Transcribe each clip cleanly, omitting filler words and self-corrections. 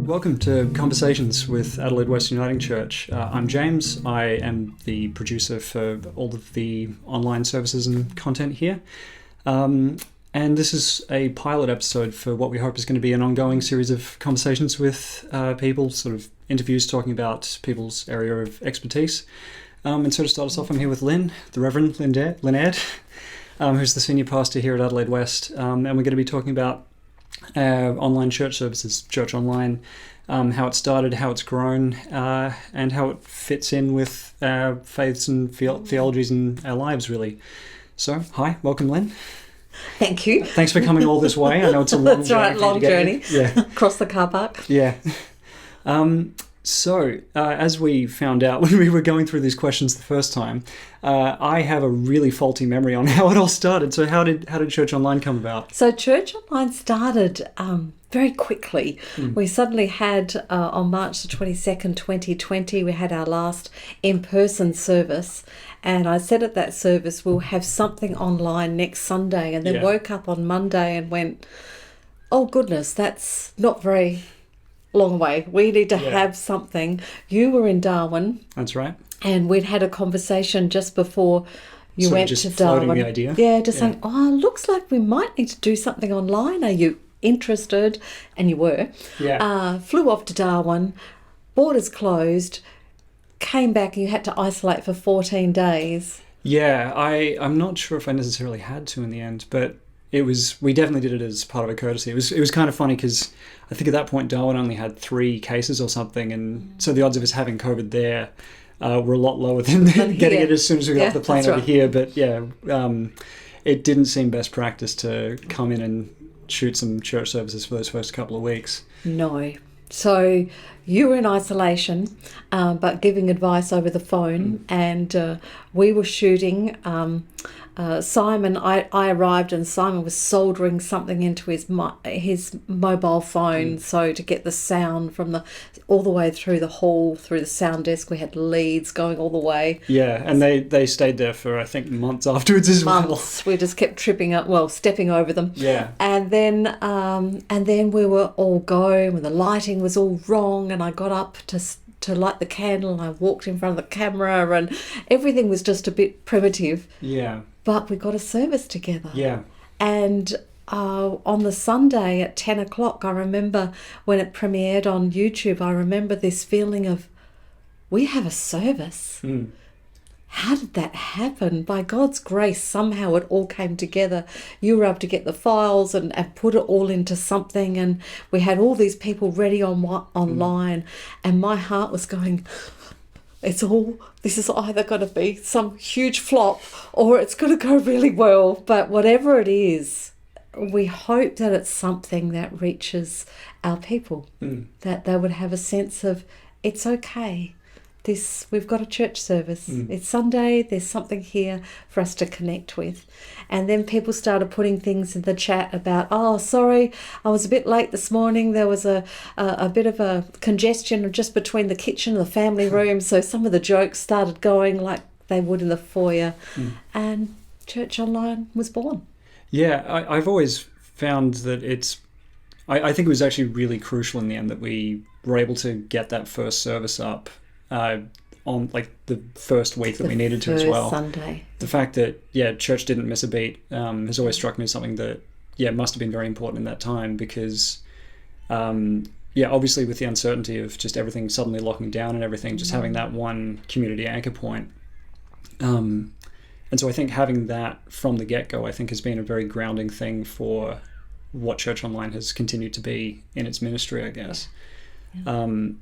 Welcome to Conversations with Adelaide West Uniting Church. I'm James. I am the producer for all of the online services and content here. And this is a pilot episode for what we hope is going to be an ongoing series of conversations with people, sort of interviews talking about people's area of expertise. And so to start us off, I'm here with Lynne, the Reverend Lynne, who's the senior pastor here at Adelaide West. And we're going to be talking about online church services, Church Online, how it started, how it's grown, and how it fits in with faiths and theologies in our lives, really. So, hi, welcome, Lynne. Thank you. Thanks for coming all this way. I know it's a long That's journey. right, long journey. Yeah. Across the car park. Yeah. So, as we found out when we were going through these questions the first time, I have a really faulty memory on how it all started. So how did Church Online come about? So Church Online started very quickly. We suddenly had, on March the 22nd, 2020, we had our last in-person service. And I said at that service, we'll have something online next Sunday. And then woke up on Monday and went, oh goodness, that's not very long way. We need to have something. You were in Darwin. That's right. And we'd had a conversation just before you went just to Darwin. floating the idea. Yeah, just saying, looks like we might need to do something online. Are you interested? And you were. Yeah. Flew off to Darwin, borders closed, came back and you had to isolate for 14 days. Yeah, I'm not sure if I necessarily had to in the end, but we definitely did it as part of a courtesy. It was kind of funny because I think at that point Darwin only had 3 cases or something, and so the odds of us having COVID there were a lot lower than getting it as soon as we got off the plane over here. But it didn't seem best practice to come in and shoot some church services for those first couple of weeks. No. So you were in isolation, but giving advice over the phone, and we were shooting. Simon, I arrived and Simon was soldering something into his mobile phone, so to get the sound from all the way through the hall, through the sound desk. We had leads going all the way. Yeah, and they stayed there for I think months afterwards as well. Months. We just kept stepping over them. Yeah. And then we were all go when the lighting was all wrong, and I got up to light the candle and I walked in front of the camera and everything was just a bit primitive. Yeah. But we got a service together. Yeah. And on the Sunday at 10 o'clock, I remember when it premiered on YouTube, I remember this feeling of, we have a service. How did that happen? By God's grace, somehow it all came together. You were able to get the files and put it all into something, and we had all these people ready online, and my heart was going, this is either going to be some huge flop or it's going to go really well. But whatever it is, we hope that it's something that reaches our people, that they would have a sense of, it's okay. We've got a church service. It's Sunday. There's something here for us to connect with. And then people started putting things in the chat about, oh, sorry, I was a bit late this morning. There was a bit of a congestion just between the kitchen and the family room. So some of the jokes started going like they would in the foyer. And Church Online was born. Yeah, I've always found that I think it was actually really crucial in the end that we were able to get that first service up on like the first week that we needed to as well. Sunday. The fact that church didn't miss a beat has always struck me as something that must have been very important in that time, because obviously with the uncertainty of just everything suddenly locking down and everything, just having that one community anchor point. And so I think having that from the get-go, I think, has been a very grounding thing for what Church Online has continued to be in its ministry, I guess. And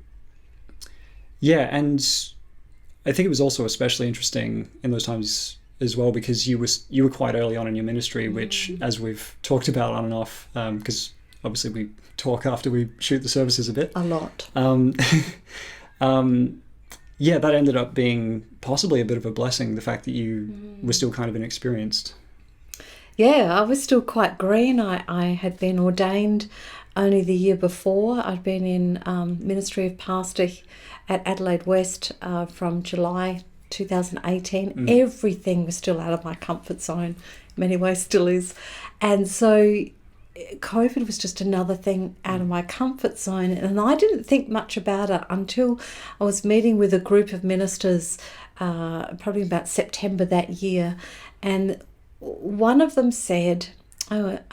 I think it was also especially interesting in those times as well, because you were quite early on in your ministry, which, as we've talked about on and off, because obviously we talk after we shoot the services a bit. A lot. That ended up being possibly a bit of a blessing, the fact that you were still kind of inexperienced. Yeah, I was still quite green. I had been ordained only the year before. I'd been in ministry of pastor at Adelaide West from July 2018. Everything was still out of my comfort zone. In many ways still is. And so COVID was just another thing out of my comfort zone, and I didn't think much about it until I was meeting with a group of ministers probably about September that year, and one of them said, he'd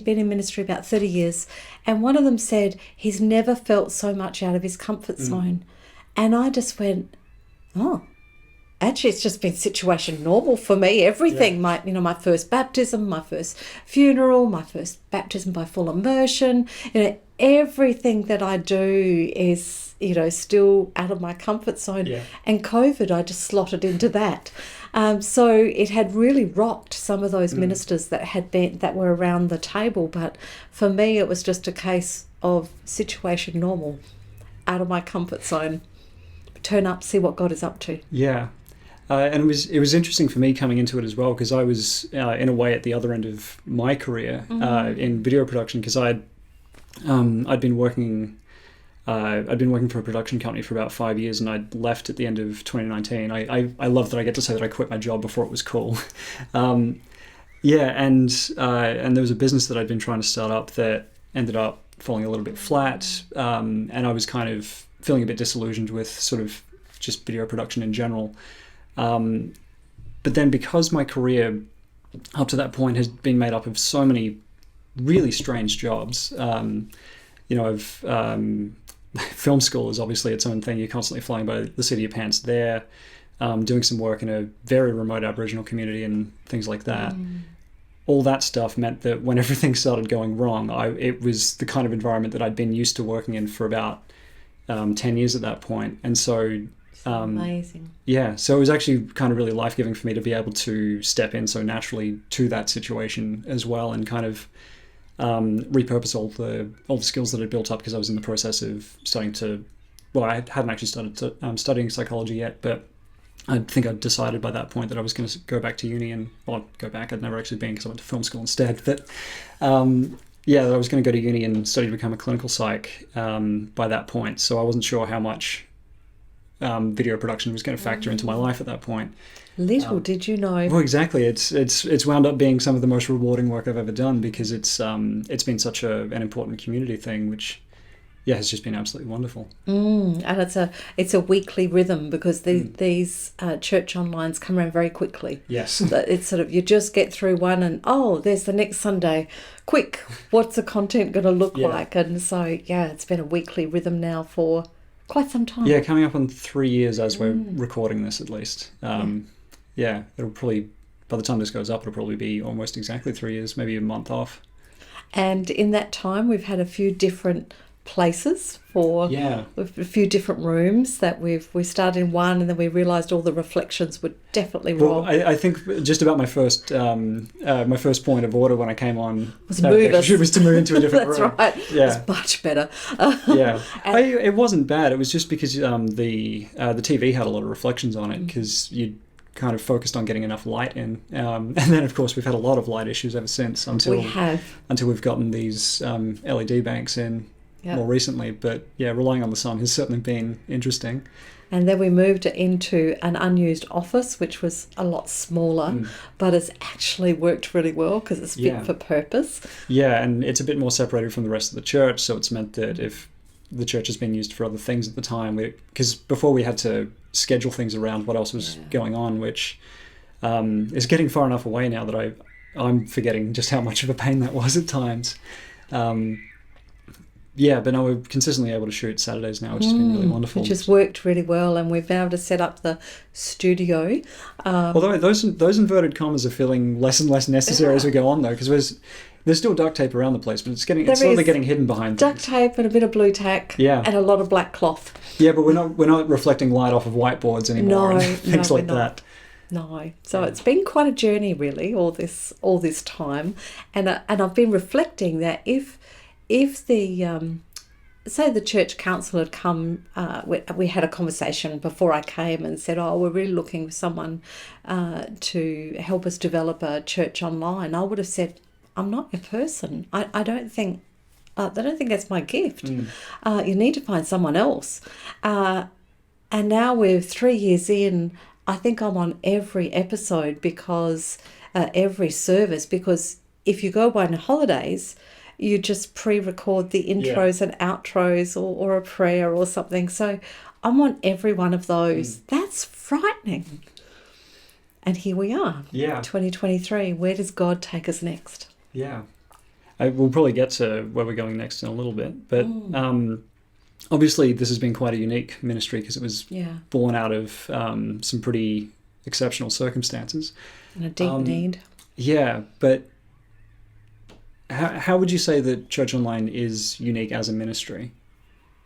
been in ministry about 30 years, and one of them said he's never felt so much out of his comfort zone. And I just went, oh, actually it's just been situation normal for me. Everything, my first baptism, my first funeral, my first baptism by full immersion, everything that I do is, still out of my comfort zone. Yeah. And COVID, I just slotted into that. So it had really rocked some of those ministers that were around the table. But for me, it was just a case of situation normal, out of my comfort zone. Turn up, see what God is up to. Yeah. And it was interesting for me coming into it as well, because I was in a way at the other end of my career in video production, because I'd been working for a production company for about 5 years, and I'd left at the end of 2019. I love that I get to say that I quit my job before it was cool. And there was a business that I'd been trying to start up that ended up falling a little bit flat, and I was kind of feeling a bit disillusioned with sort of just video production in general. But then because my career up to that point has been made up of so many really strange jobs, film school is obviously its own thing. You're constantly flying by the seat of your pants there, doing some work in a very remote Aboriginal community and things like that. All that stuff meant that when everything started going wrong, it was the kind of environment that I'd been used to working in for about 10 years at that point. And so amazing. Yeah, so it was actually kind of really life-giving for me to be able to step in so naturally to that situation as well, and kind of repurpose all the skills that I'd built up, because I was in the process of I hadn't actually started studying psychology yet, but I think I'd decided by that point that I was going to go back to uni, I'd never actually been because I went to film school instead, but that I was going to go to uni and study to become a clinical psych by that point. So I wasn't sure how much video production was going to factor into my life at that point. Little did you know. Well, exactly. It's wound up being some of the most rewarding work I've ever done, because it's been such an important community thing, which has just been absolutely wonderful. And it's a weekly rhythm, because these church onlines come around very quickly. Yes. It's sort of, you just get through one and, there's the next Sunday. Quick, what's the content going to look like? And so, it's been a weekly rhythm now for quite some time. Yeah, coming up on 3 years as we're recording this, at least. It'll probably, by the time this goes up, it'll probably be almost exactly 3 years, maybe a month off. And in that time, we've had a few different places a few different rooms that we started in one, and then we realised all the reflections would definitely roll. Well, I think just about my first point of order when I came on was to move into a different room. That's right. Yeah, it's much better. It wasn't bad. It was just because the TV had a lot of reflections on it, because you kind of focused on getting enough light in, and then of course we've had a lot of light issues ever since until we've gotten these LED banks in. More recently, but relying on the sun has certainly been interesting. And then we moved into an unused office, which was a lot smaller, but it's actually worked really well because it's fit for purpose. Yeah, and it's a bit more separated from the rest of the church, so it's meant that if the church has been used for other things at the time, because before we had to schedule things around what else was going on, which is getting far enough away now that I'm forgetting just how much of a pain that was at times. But no, we're consistently able to shoot Saturdays now, which has been really wonderful. Which has worked really well, and we've been able to set up the studio. Although those inverted commas are feeling less and less necessary as we go on, though, because there's still duct tape around the place, but it's slowly getting hidden behind duct tape and a bit of blue tack, and a lot of black cloth. Yeah, but we're not reflecting light off of whiteboards anymore, and things like that. No, so it's been quite a journey, really, all this time, and I've been reflecting that if the say the church council had come, we had a conversation before I came and said, we're really looking for someone to help us develop a church online, I would have said, I'm not your person. I don't think that's my gift. You need to find someone else. And now we're 3 years in. I think I'm on every episode every service, because if you go away on holidays, you just pre-record the intros and outros or a prayer or something. So I'm on every one of those. That's frightening. And here we are. Yeah. 2023. Where does God take us next? Yeah. We'll probably get to where we're going next in a little bit. But obviously this has been quite a unique ministry because it was born out of some pretty exceptional circumstances. And a deep need. Yeah, but how would you say that Church Online is unique as a ministry?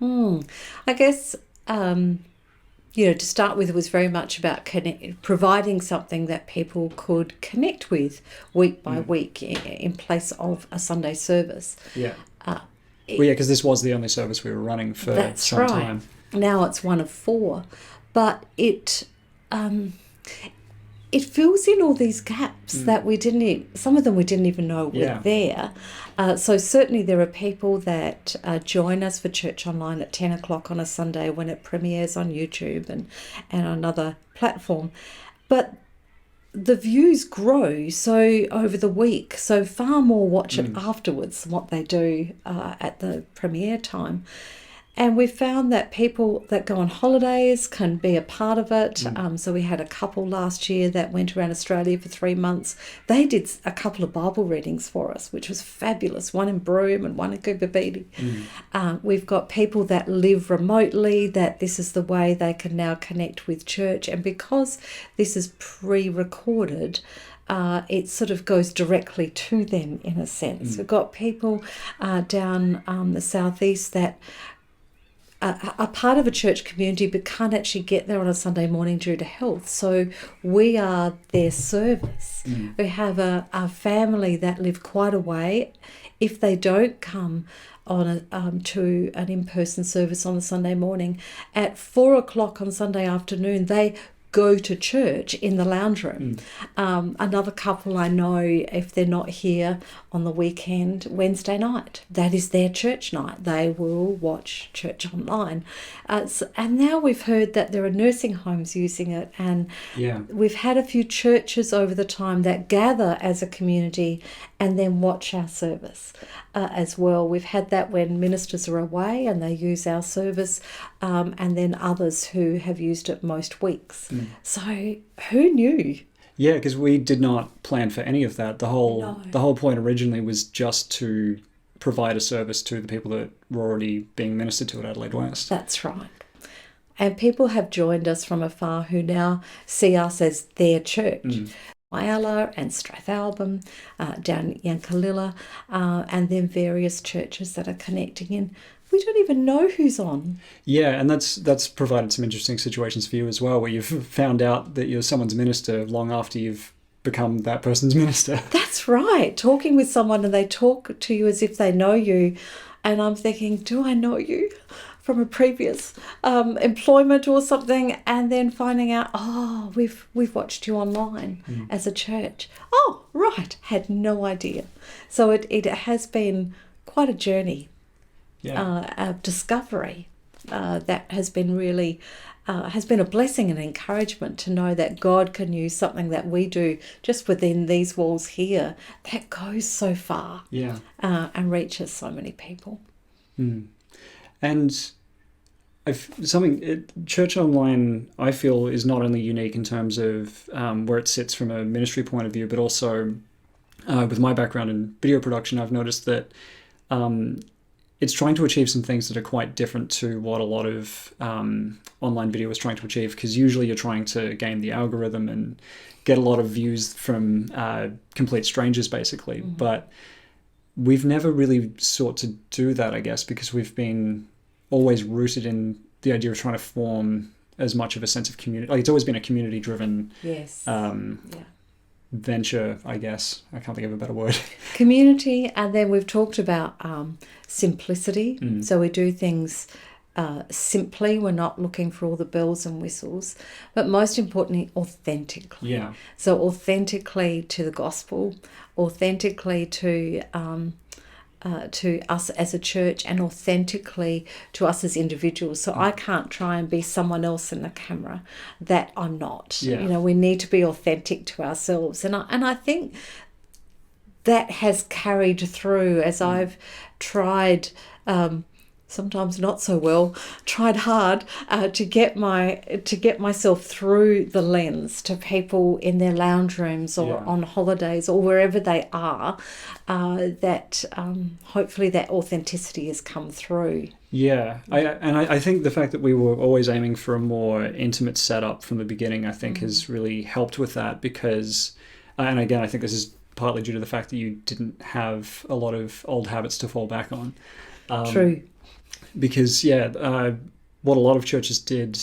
I guess, to start with, it was very much about providing something that people could connect with week by week in place of a Sunday service. Yeah. Because this was the only service we were running for some time. Now it's one of 4. But it fills in all these gaps that some of them we didn't even know were there. So certainly there are people that join us for Church Online at 10 o'clock on a Sunday when it premieres on YouTube and another platform. But the views grow so over the week, so far more watch it afterwards than what they do at the premiere time. And we found that people that go on holidays can be a part of it. So we had a couple last year that went around Australia for 3 months. They did a couple of Bible readings for us, which was fabulous. One in Broome and one in Cooper Beatty. We've got people that live remotely, that this is the way they can now connect with church. And because this is pre-recorded, it sort of goes directly to them in a sense. We've got people down the southeast that are part of a church community but can't actually get there on a Sunday morning due to health. So we are their service. We have a family that live quite a way. If they don't come on to an in-person service on a Sunday morning, at 4 o'clock on Sunday afternoon, they go to church in the lounge room. Another couple I know, if they're not here on the weekend, Wednesday night, that is their church night. They will watch Church Online. And now we've heard that there are nursing homes using it, and we've had a few churches over the time that gather as a community and then watch our service as well. We've had that when ministers are away and they use our service, and then others who have used it most weeks. So who knew? Yeah, because we did not plan for any of that. The whole point originally was just to provide a service to the people that were already being ministered to at Adelaide West. That's right. And people have joined us from afar who now see us as their church. Wyala and Strathalbyn, down Yankalilla, and then various churches that are connecting in. We don't even know who's on. Yeah, and that's provided some interesting situations for you as well, where you've found out that you're someone's minister long after you've become that person's minister. That's right. Talking with someone and they talk to you as if they know you, and I'm thinking, do I know you from a previous employment or something? And then finding out, we've watched you online as a church. Oh, right, had no idea. So it has been quite a journey. Of discovery that has been really has been a blessing and encouragement to know that God can use something that we do just within these walls here that goes so far and reaches so many people. And Church Online, I feel, is not only unique in terms of where it sits from a ministry point of view, but also with my background in video production, I've noticed that it's trying to achieve some things that are quite different to what a lot of online video is trying to achieve, because usually you're trying to game the algorithm and get a lot of views from complete strangers, basically. But we've never really sought to do that, I guess, because we've been always rooted in the idea of trying to form as much of a sense of community. Like, it's always been a community-driven venture, I guess. I can't think of a better word. Community, and then we've talked about simplicity. So we do things simply. We're not looking for all the bells and whistles, but most importantly, authentically. Yeah. So authentically to the gospel, authentically to us as a church, and authentically to us as individuals. So I can't try and be someone else in the camera that I'm not. Yeah. We need to be authentic to ourselves. And I think that has carried through as I've tried, sometimes not so well, tried hard to get myself through the lens to people in their lounge rooms or on holidays or wherever they are, that hopefully that authenticity has come through. Yeah, I think the fact that we were always aiming for a more intimate setup from the beginning, I think, has really helped with that because, and again, I think this is partly due to the fact that you didn't have a lot of old habits to fall back on. True. Because, what a lot of churches did,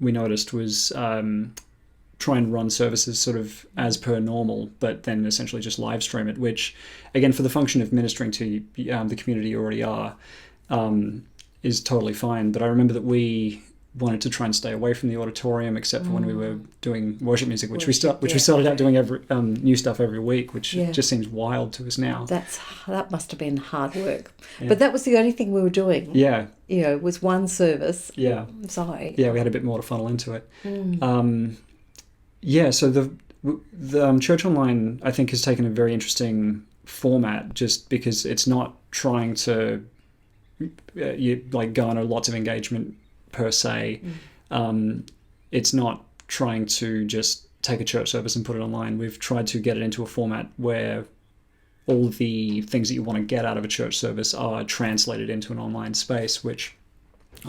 we noticed, was try and run services sort of as per normal, but then essentially just live stream it, which, again, for the function of ministering to the community you already are, is totally fine. But I remember that we wanted to try and stay away from the auditorium, except for when we were doing worship music, which we started out doing every new stuff every week, which just seems wild to us now. That must have been hard work, but that was the only thing we were doing. Yeah, it was one service. Yeah, so we had a bit more to funnel into it. So the Church Online, I think, has taken a very interesting format, just because it's not trying to garner lots of engagement per se. It's not trying to just take a church service and put it online. We've tried to get it into a format where all the things that you want to get out of a church service are translated into an online space, which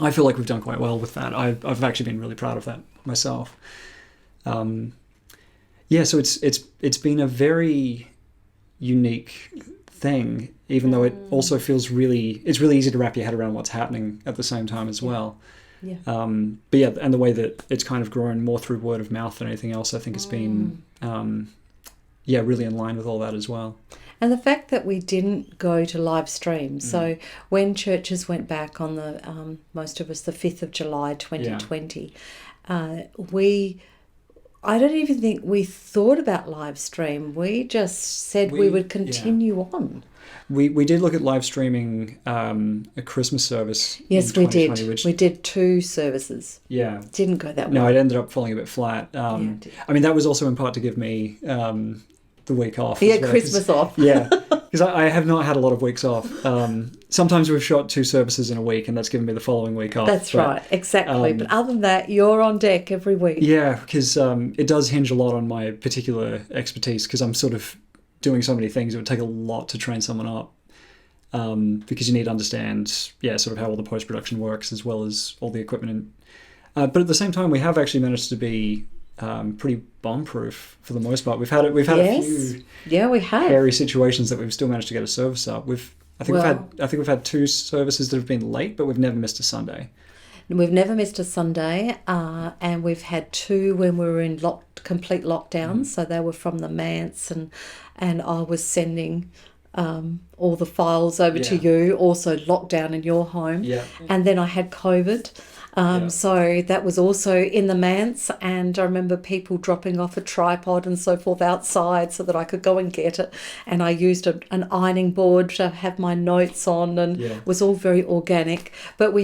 I feel like we've done quite well with that. I've actually been really proud of that myself. So it's been a very unique thing, even though it also feels it's really easy to wrap your head around what's happening at the same time as well. Yeah. And the way that it's kind of grown more through word of mouth than anything else, I think has been, really in line with all that as well. And the fact that we didn't go to live stream. So when churches went back on the, most of us, the 5th of July, 2020, I don't even think we thought about live stream. We just said we would continue on. We did look at live streaming a Christmas service. Yes, we did. We did 2 services. Yeah. Didn't go that well. No, it ended up falling a bit flat. I mean, that was also in part to give me the week off. Yeah, Christmas off. Yeah, because I have not had a lot of weeks off. Sometimes we've shot 2 services in a week, and that's given me the following week off. That's right, exactly. But other than that, you're on deck every week. Yeah, because it does hinge a lot on my particular expertise, because I'm sort of doing so many things. It would take a lot to train someone up, because you need to understand, sort of how all the post-production works, as well as all the equipment. But at the same time, we have actually managed to be pretty bomb-proof for the most part. We've had a few we have hairy situations that we've still managed to get a service up. I think we've had 2 services that have been late, but we've never missed a Sunday. We've never missed a Sunday, and we've had 2 when we were in complete lockdown. So they were from the manse, and I was sending all the files over to you, also lockdown in your home. Yeah. And then I had COVID. So that was also in the manse, and I remember people dropping off a tripod and so forth outside so that I could go and get it, and I used an ironing board to have my notes on, and it was all very organic. But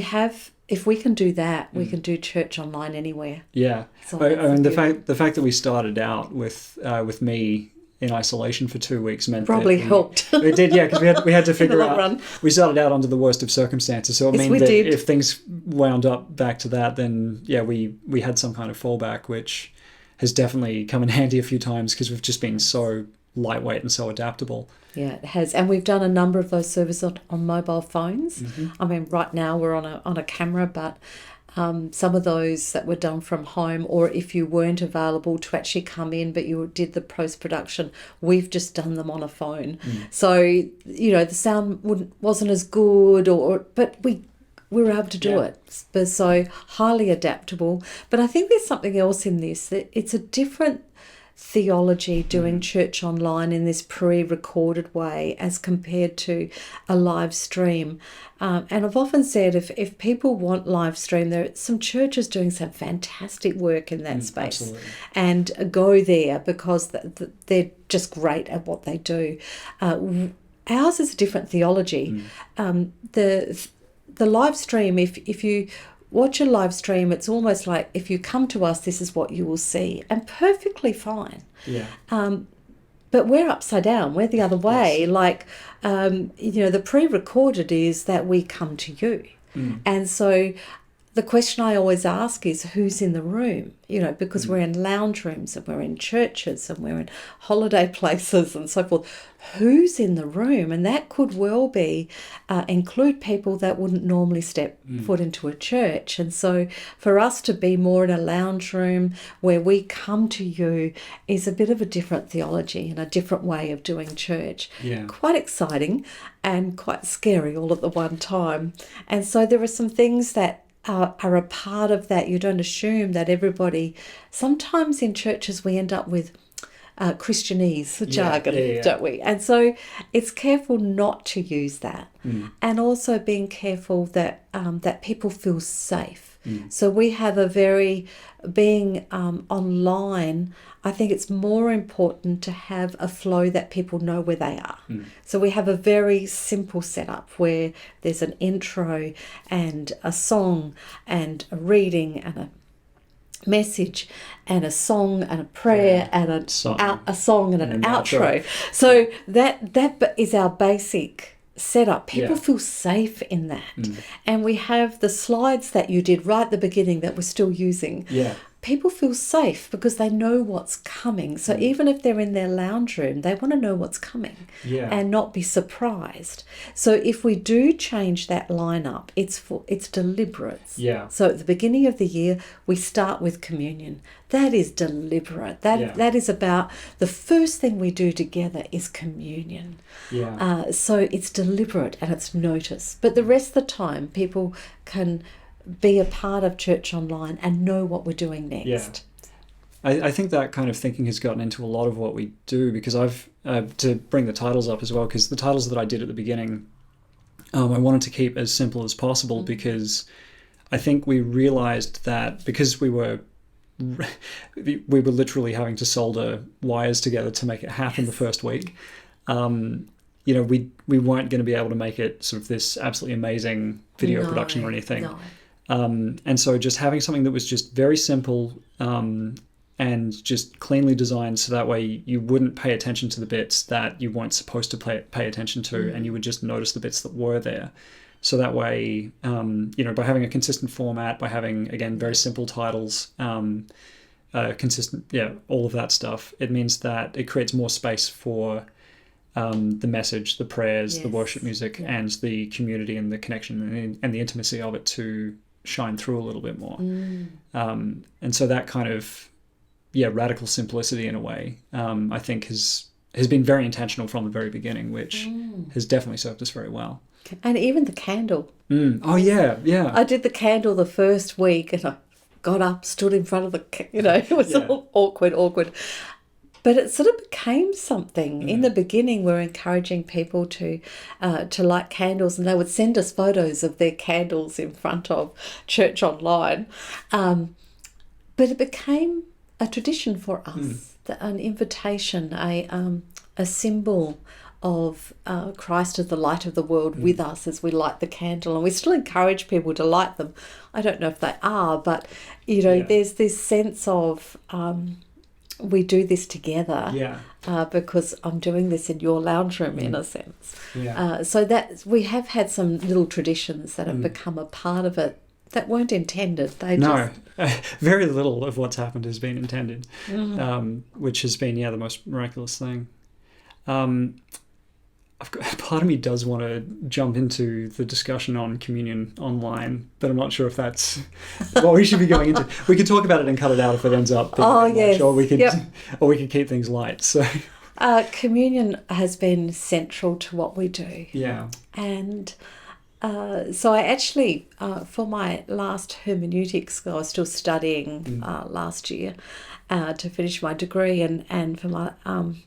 if we can do that, we can do church online anywhere. Yeah, So I mean, the fact that we started out with me in isolation for 2 weeks meant probably that helped. It did, because we had to figure out. Run. We started out under the worst of circumstances, so it meant that if things wound up back to that, then we had some kind of fallback, which has definitely come in handy a few times, because we've just been so lightweight and so adaptable. Yeah, it has, and we've done a number of those services on mobile phones. I mean, right now we're on a camera, but some of those that were done from home, or if you weren't available to actually come in but you did the post-production, we've just done them on a phone. So, the sound wasn't as good, but we were able to do it. So highly adaptable. But I think there's something else in this, that it's a different theology doing church online in this pre-recorded way as compared to a live stream. And I've often said if people want live stream, there are some churches doing some fantastic work in that space. Absolutely. And go there because they're just great at what they do. Ours is a different theology. The live stream, if you watch a live stream, it's almost like, if you come to us, this is what you will see, and perfectly fine. Yeah. But we're upside down. We're the other way. Yes. Like, the pre-recorded is that we come to you. And so the question I always ask is, who's in the room? Because we're in lounge rooms and we're in churches and we're in holiday places and so forth. Who's in the room? And that could well be include people that wouldn't normally step foot into a church. And so for us to be more in a lounge room where we come to you is a bit of a different theology and a different way of doing church. Yeah. Quite exciting and quite scary all at the one time. And so there are some things that are a part of that. You don't assume that everybody. Sometimes in churches we end up with Christianese jargon, don't we? And so it's careful not to use that, and also being careful that that people feel safe. So we have being online, I think it's more important to have a flow that people know where they are. So we have a very simple setup where there's an intro and a song and a reading and a message and a song and a prayer and a song and an outro. So that is our basic setup. People feel safe in that. And we have the slides that you did right at the beginning that we're still using. People feel safe because they know what's coming. So even if they're in their lounge room, they want to know what's coming and not be surprised. So if we do change that lineup, it's deliberate. So at the beginning of the year, we start with communion. That is deliberate. That is about the first thing we do together is communion. So it's deliberate and it's noticed. But the rest of the time, people can be a part of Church Online and know what we're doing next. I think that kind of thinking has gotten into a lot of what we do, because I've, to bring the titles up as well, because the titles that I did at the beginning, I wanted to keep as simple as possible, because I think we realized that because we were literally having to solder wires together to make it happen the first week, we weren't going to be able to make it sort of this absolutely amazing video production or anything. And so just having something that was just very simple and just cleanly designed, so that way you wouldn't pay attention to the bits that you weren't supposed to pay attention to, and you would just notice the bits that were there. So that way, by having a consistent format, by having, again, very simple titles, consistent, all of that stuff, it means that it creates more space for the message, the prayers, the worship music, and the community and the connection and the intimacy of it to shine through a little bit more. And so that kind of radical simplicity in a way, I think has been very intentional from the very beginning, which has definitely served us very well. And even the candle. Oh yeah I did the candle the first week and I got up, stood in front of it was all awkward. But it sort of became something. In the beginning, we were encouraging people to light candles, and they would send us photos of their candles in front of Church Online. But it became a tradition for us, an invitation, a symbol of Christ as the light of the world with us as we light the candle. And we still encourage people to light them. I don't know if they are, but, there's this sense of... we do this together because I'm doing this in your lounge room in a sense. So that we have had some little traditions that have become a part of it that weren't intended. Very little of what's happened has been intended, which has been the most miraculous thing. Part of me does want to jump into the discussion on communion online, but I'm not sure if that's what we should be going into. We could talk about it and cut it out if it ends up being much, or we could keep things light. So communion has been central to what we do. And so I actually, for my last hermeneutics, I was still studying last year to finish my degree, and for my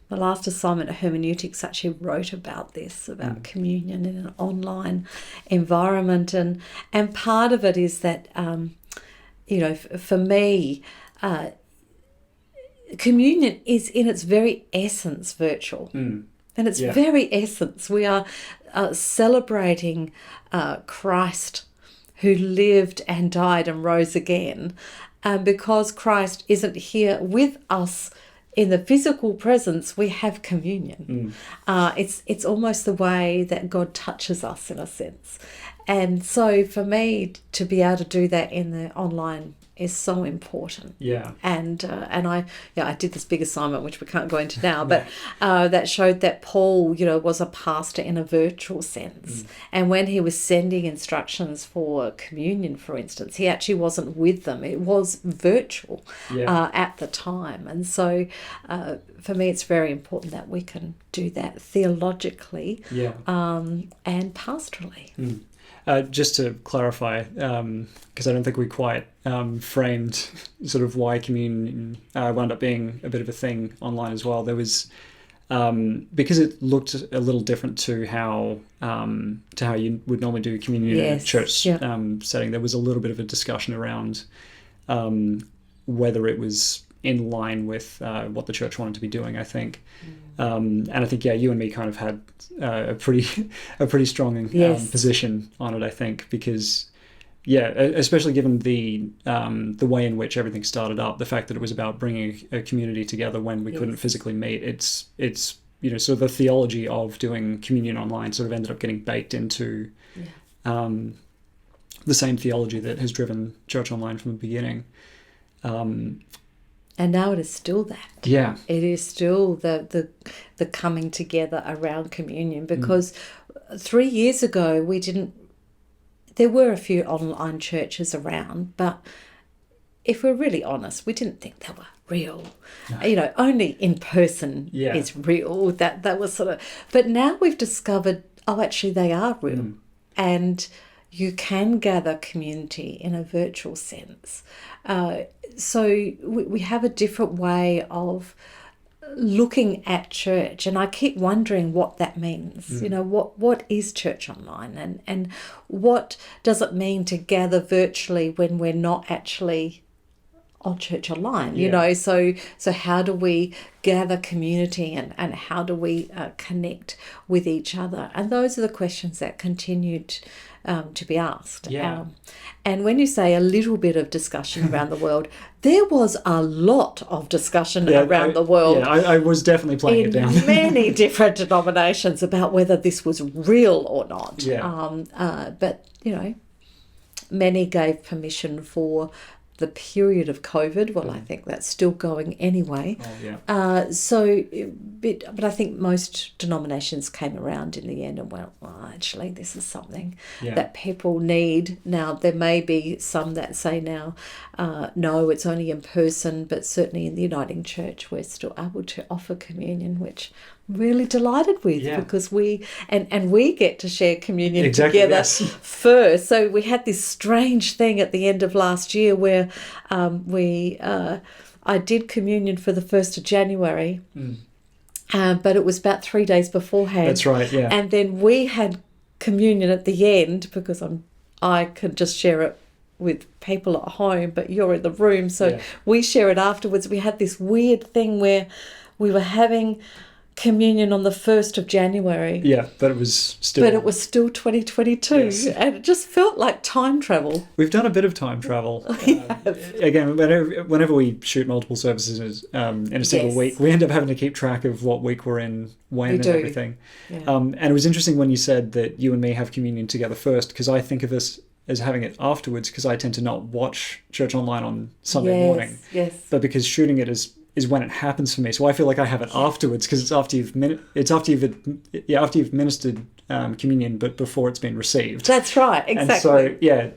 last assignment of hermeneutics, actually wrote about this, about communion in an online environment, and part of it is that for me, communion is in its very essence virtual. In its very essence, we are celebrating Christ who lived and died and rose again. And because Christ isn't here with us in the physical presence, we have communion. It's almost the way that God touches us in a sense. And so for me to be able to do that in the online is so important. Yeah. And I did this big assignment, which we can't go into now, but that showed that Paul, was a pastor in a virtual sense. And when he was sending instructions for communion, for instance, he actually wasn't with them. It was virtual at the time. And so for me, it's very important that we can do that theologically and pastorally. Just to clarify, because I don't think we quite framed sort of why communion wound up being a bit of a thing online as well. There was, because it looked a little different to how you would normally do communion in a church setting. There was a little bit of a discussion around whether it was in line with what the church wanted to be doing, I think. And I think, you and me kind of had a pretty strong position on it, I think, because, especially given the way in which everything started up, the fact that it was about bringing a community together when we couldn't physically meet, it's sort of the theology of doing communion online sort of ended up getting baked into the same theology that has driven church online from the beginning. And now it is still that. Yeah. It is still the coming together around communion, because 3 years ago there were a few online churches around, but if we're really honest, we didn't think they were real. No. Only in person is real. That was sort of, but now we've discovered, actually they are real. And you can gather community in a virtual sense. So we have a different way of looking at church, and I keep wondering what that means. What is church online, and what does it mean to gather virtually when we're not actually on church online? So how do we gather community, and how do we connect with each other? And those are the questions that continued to be asked. And when you say a little bit of discussion around the world, there was a lot of discussion around the world. Yeah, I was definitely playing it down. In many different denominations about whether this was real or not. But, many gave permission for the period of COVID. Well, I think that's still going anyway. But I think most denominations came around in the end and went, actually, this is something that people need. Now, there may be some that say now, no, it's only in person, but certainly in the Uniting Church, we're still able to offer communion, which I'm really delighted with, because we get to share communion together first. So we had this strange thing at the end of last year where I did communion for the 1st of January, but it was about 3 days beforehand. That's right, yeah. And then we had communion at the end, because I could just share it with people at home, but you're in the room, so we share it afterwards. We had this weird thing where we were having communion on the 1st of January. Yeah, but it was still 2022. Yes. And it just felt like time travel. We've done a bit of time travel. Again, whenever we shoot multiple services in a single week, we end up having to keep track of what week we're in, when, and everything. And it was interesting when you said that you and me have communion together first, because I think of us as having it afterwards, because I tend to not watch church online on Sunday morning. Yes. But because shooting it is when it happens for me, so I feel like I have it afterwards, because it's after you've ministered communion, but before it's been received. That's right, exactly. And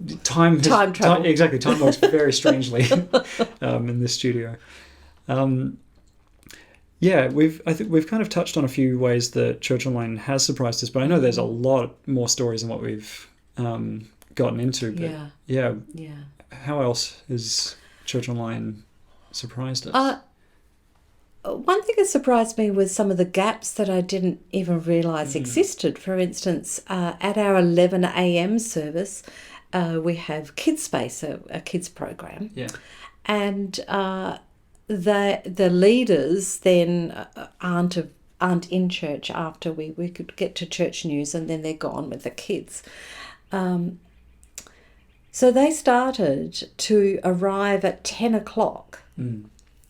so time travel. Exactly, time works very strangely in this studio. I think we've kind of touched on a few ways that church online has surprised us, but I know there's a lot more stories than what we've gotten into. But how else has church online surprised us? One thing that surprised me was some of the gaps that I didn't even realise existed. For instance, at our 11 a.m. service, we have Kids Space, a kids program. And the leaders then aren't in church after we could get to church news, and then they're gone with the kids. So they started to arrive at 10 o'clock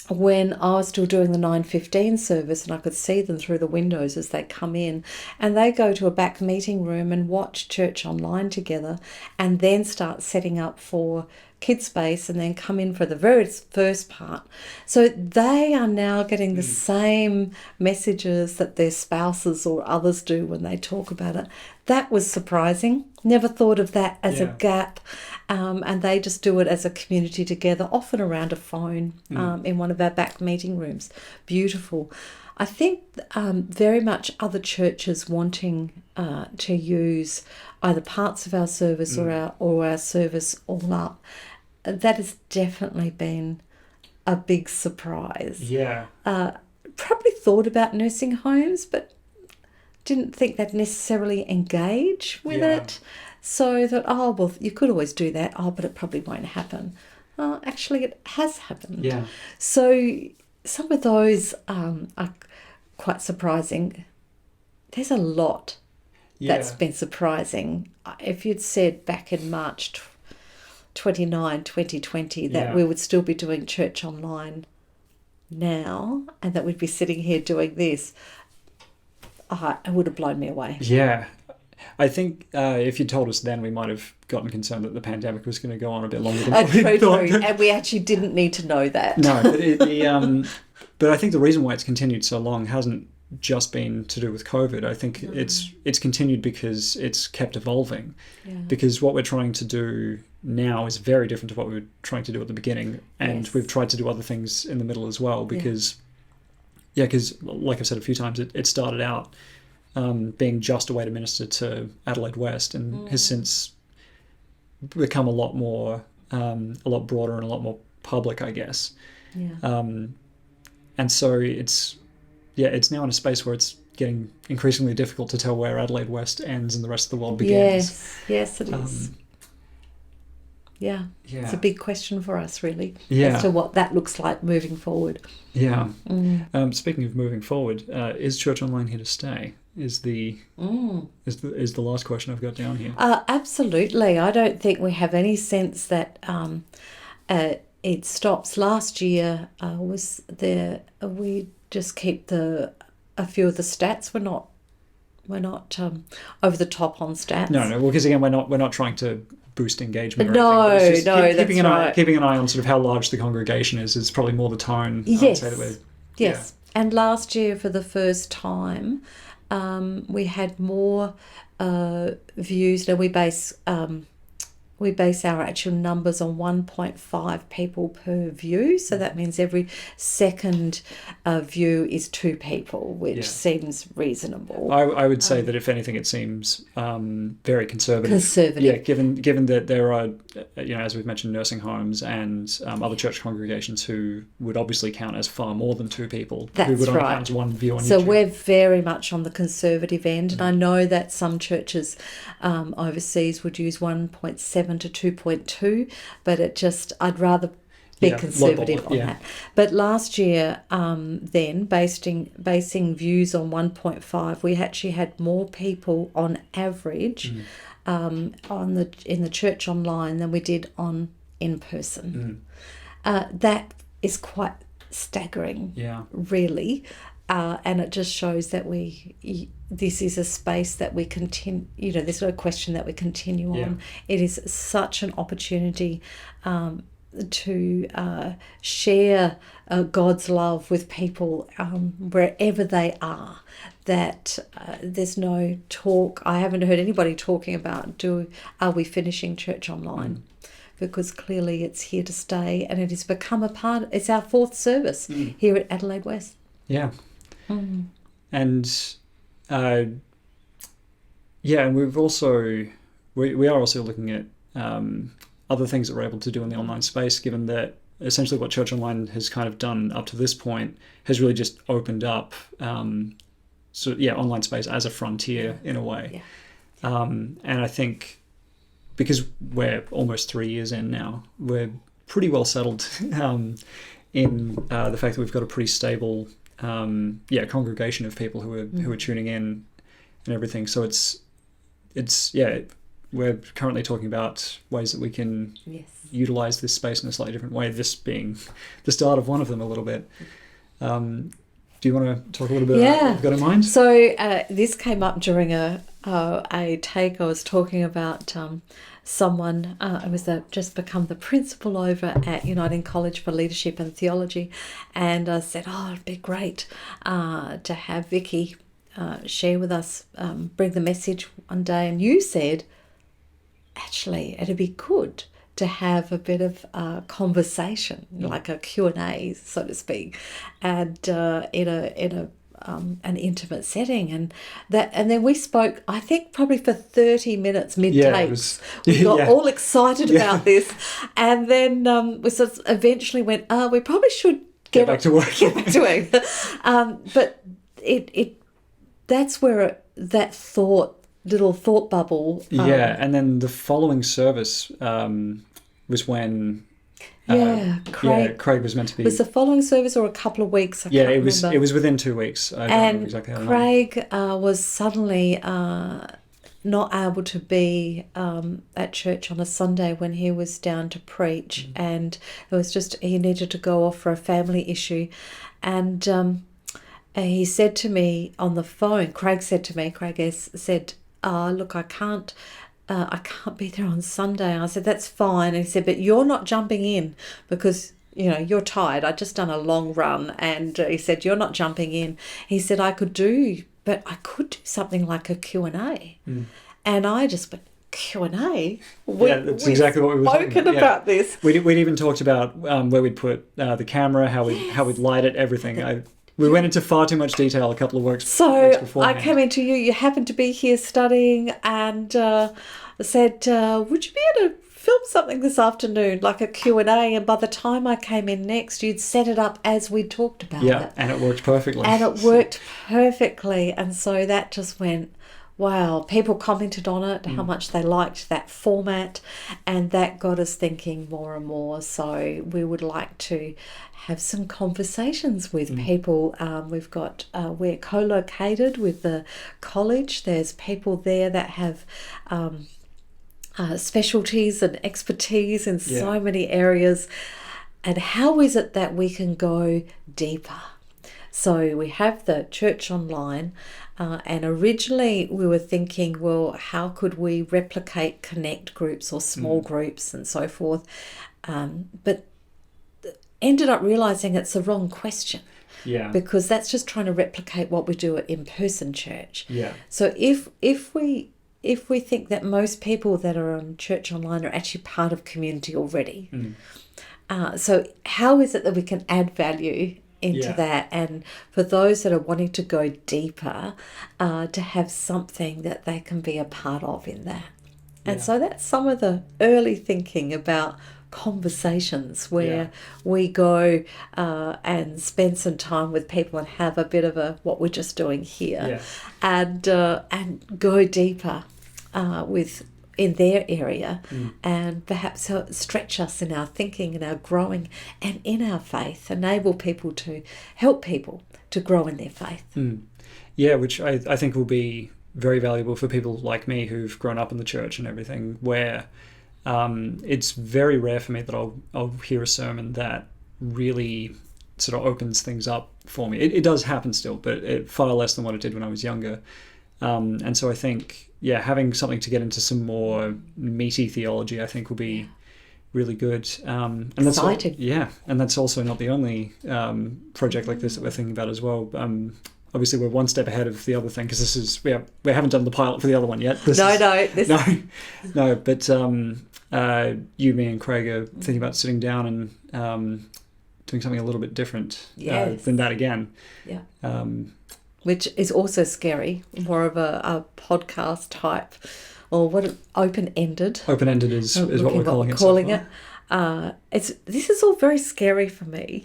when I was still doing the 9:15 service, and I could see them through the windows as they come in, and they go to a back meeting room and watch church online together, and then start setting up for kids space, and then come in for the very first part. So they are now getting the same messages that their spouses or others do when they talk about it. That was surprising. Never thought of that as a gap. And they just do it as a community together, often around a phone, in one of our back meeting rooms. Beautiful. I think very much other churches wanting to use either parts of our service or our service all up. That has definitely been a big surprise. Yeah. Probably thought about nursing homes, but didn't think they'd necessarily engage with it. So that, oh, well, you could always do that. Oh, but it probably won't happen. Actually, it has happened. Yeah. So some of those are quite surprising. There's a lot that's been surprising. If you'd said back in March 29, 2020, that we would still be doing church online now and that we'd be sitting here doing this, it would have blown me away. Yeah. I think if you told us then, we might have gotten concerned that the pandemic was going to go on a bit longer than we thought. True. And we actually didn't need to know that. No, but I think the reason why it's continued so long hasn't just been to do with COVID. I think it's continued because it's kept evolving. Yeah. Because what we're trying to do now is very different to what we were trying to do at the beginning, and we've tried to do other things in the middle as well. Because, because like I've said a few times, it started out being just a way to minister to Adelaide West, and has since become a lot more, a lot broader and a lot more public, I guess. Yeah. And so it's now in a space where it's getting increasingly difficult to tell where Adelaide West ends and the rest of the world begins. Yes, it is. Yeah, it's a big question for us, really, as to what that looks like moving forward. Yeah. Speaking of moving forward, is Church Online here to stay? Is the last question I've got down here. Absolutely. I don't think we have any sense that it stops. Last year was there. We just keep a few of the stats. We're not over the top on stats. No. Well, because again, we're not trying to boost engagement. That's right. Keeping an eye on sort of how large the congregation is probably more the tone. Yes. I would say that yes. Yeah. And last year, for the first time, we had more views. Now we base our actual numbers on 1.5 people per view. So that means every second view is 2 people, which seems reasonable. I would say that if anything, it seems very conservative. Conservative. Yeah, given that there are, as we've mentioned, nursing homes and other church congregations who would obviously count as far more than 2 people. That's who would only right. count as 1 view on YouTube. So we're very much on the conservative end. And I know that some churches overseas would use 1.7 to 2.2, but I'd rather be conservative on that. But last year, then basing views on 1.5, we actually had more people on average in the church online than we did in person. That is quite staggering, really. And it just shows that this is a space that we continue, there's no question that we continue on. It is such an opportunity to share God's love with people wherever they are, that there's no talk. I haven't heard anybody talking about, are we finishing church online? Because clearly it's here to stay, and it has become it's our 4th service here at Adelaide West. Yeah. And and we've also we are also looking at other things that we're able to do in the online space, given that essentially what Church Online has kind of done up to this point has really just opened up online space as a frontier in a way. And I think because we're almost 3 years in now, we're pretty well settled in the fact that we've got a pretty stable congregation of people who are tuning in and everything. So it's we're currently talking about ways that we can Yes. utilize this space in a slightly different way, this being the start of one of them a little bit. Do you want to talk a little bit about what you've got in mind? So this came up during a take. I was talking about someone who was just become the principal over at Uniting College for Leadership and Theology, and I said, it'd be great to have Vicky share with us, bring the message one day. And you said, actually, it'd be good to have a bit of conversation, like a Q&A, so to speak, and in a an intimate setting, and then we spoke, I think, probably for 30 minutes mid-takes. We got all excited about this, and then we sort of eventually went, we probably should get back to work. Get back to work. But that's where that little thought bubble. And then the following service was when Craig was meant to be. Was the following service or a couple of weeks? I can't remember. It was within 2 weeks. I don't remember exactly how long. Craig was suddenly not able to be at church on a Sunday when he was down to preach, and it was just he needed to go off for a family issue, and he said to me on the phone. Craig said, look, I can't be there on Sunday. And I said, that's fine. And he said, but you're not jumping in because, you're tired. I'd just done a long run. And he said, you're not jumping in. He said, I could do something like a Q&A. And I just went, Q&A? That's exactly what we were spoken about this. We'd even talked about where we'd put the camera, how we'd light it, everything. We went into far too much detail a couple of weeks beforehand. I came into you happened to be here studying, and said, would you be able to film something this afternoon, like a Q&A? And by the time I came in next, you'd set it up as we talked about it. Yeah, and it worked perfectly. And so that just went, wow. People commented on it, how much they liked that format, and that got us thinking more and more. So we would like to have some conversations with people. We've got, we're co-located with the college. There's people there that have specialties and expertise in so many areas. And how is it that we can go deeper? So we have the church online, and originally we were thinking, well, how could we replicate connect groups or small groups and so forth? But ended up realising it's the wrong question. Yeah. Because that's just trying to replicate what we do at in-person church. Yeah. So if we think that most people that are on church online are actually part of community already, so how is it that we can add value into that, and for those that are wanting to go deeper, to have something that they can be a part of in that. And so that's some of the early thinking about conversations where we go and spend some time with people and have a bit of what we're just doing here, and go deeper in their area, and perhaps stretch us in our thinking and our growing and in our faith, enable people to help people to grow in their faith. Yeah, which I think will be very valuable for people like me who've grown up in the church and everything, where it's very rare for me that I'll hear a sermon that really sort of opens things up for me. It does happen still, but far less than what it did when I was younger. And so I think, having something to get into some more meaty theology, I think will be really good. And that's exciting. And that's also not the only project like this that we're thinking about as well. Obviously, we're one step ahead of the other thing because this is we haven't done the pilot for the other one yet. No. But you, me, and Craig are thinking about sitting down and doing something a little bit different than that again. Yeah. Which is also scary, more of a podcast type, or open-ended. Open-ended is what we're calling it. This is all very scary for me,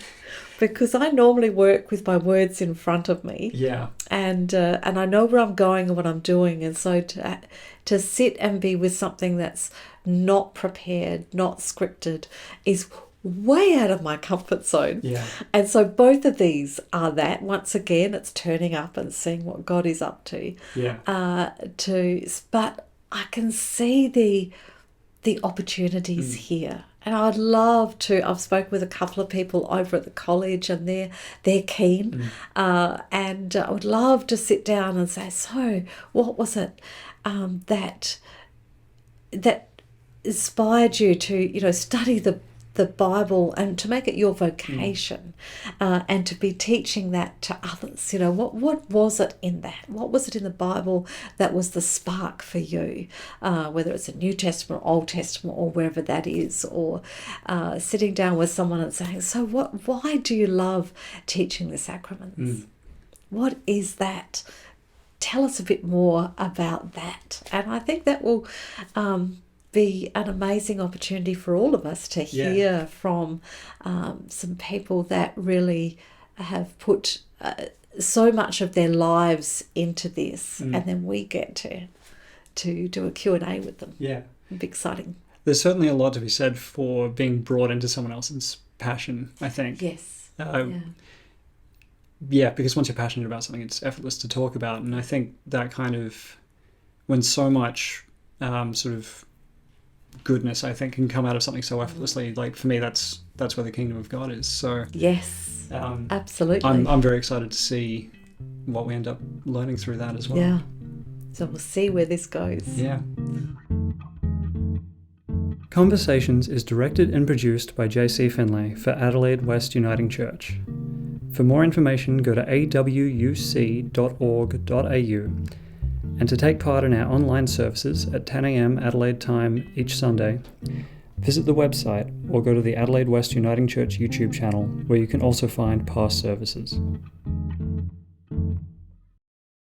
because I normally work with my words in front of me. Yeah. And I know where I'm going and what I'm doing, and so to sit and be with something that's not prepared, not scripted, is way out of my comfort zone. Yeah. And so both of these are that. Once again, it's turning up and seeing what God is up to. Yeah. But I can see the opportunities here. And I'd love to. I've spoken with a couple of people over at the college, and they're keen. And I would love to sit down and say, so what was it that inspired you to study the Bible and to make it your vocation, and to be teaching that to others? What was it in that? What was it in the Bible that was the spark for you? Whether it's a New Testament or Old Testament or wherever that is, or sitting down with someone and saying, so why do you love teaching the sacraments? What is that? Tell us a bit more about that. And I think that will be an amazing opportunity for all of us to hear from some people that really have put so much of their lives into this, and then we get to do a Q&A with them. Yeah. It'd be exciting. There's certainly a lot to be said for being brought into someone else's passion, I think. Yes. Yeah, because once you're passionate about something, it's effortless to talk about. And I think that kind of, when so much sort of goodness, I think, can come out of something so effortlessly, like for me, that's where the kingdom of God is. So yes, absolutely. I'm very excited to see what we end up learning through that as well. Yeah. So we'll see where this goes. Yeah. Conversations is directed and produced by JC Finlay for Adelaide West Uniting Church. For more information, go to awuc.org.au. And to take part in our online services at 10 a.m. Adelaide time each Sunday, visit the website or go to the Adelaide West Uniting Church YouTube channel, where you can also find past services.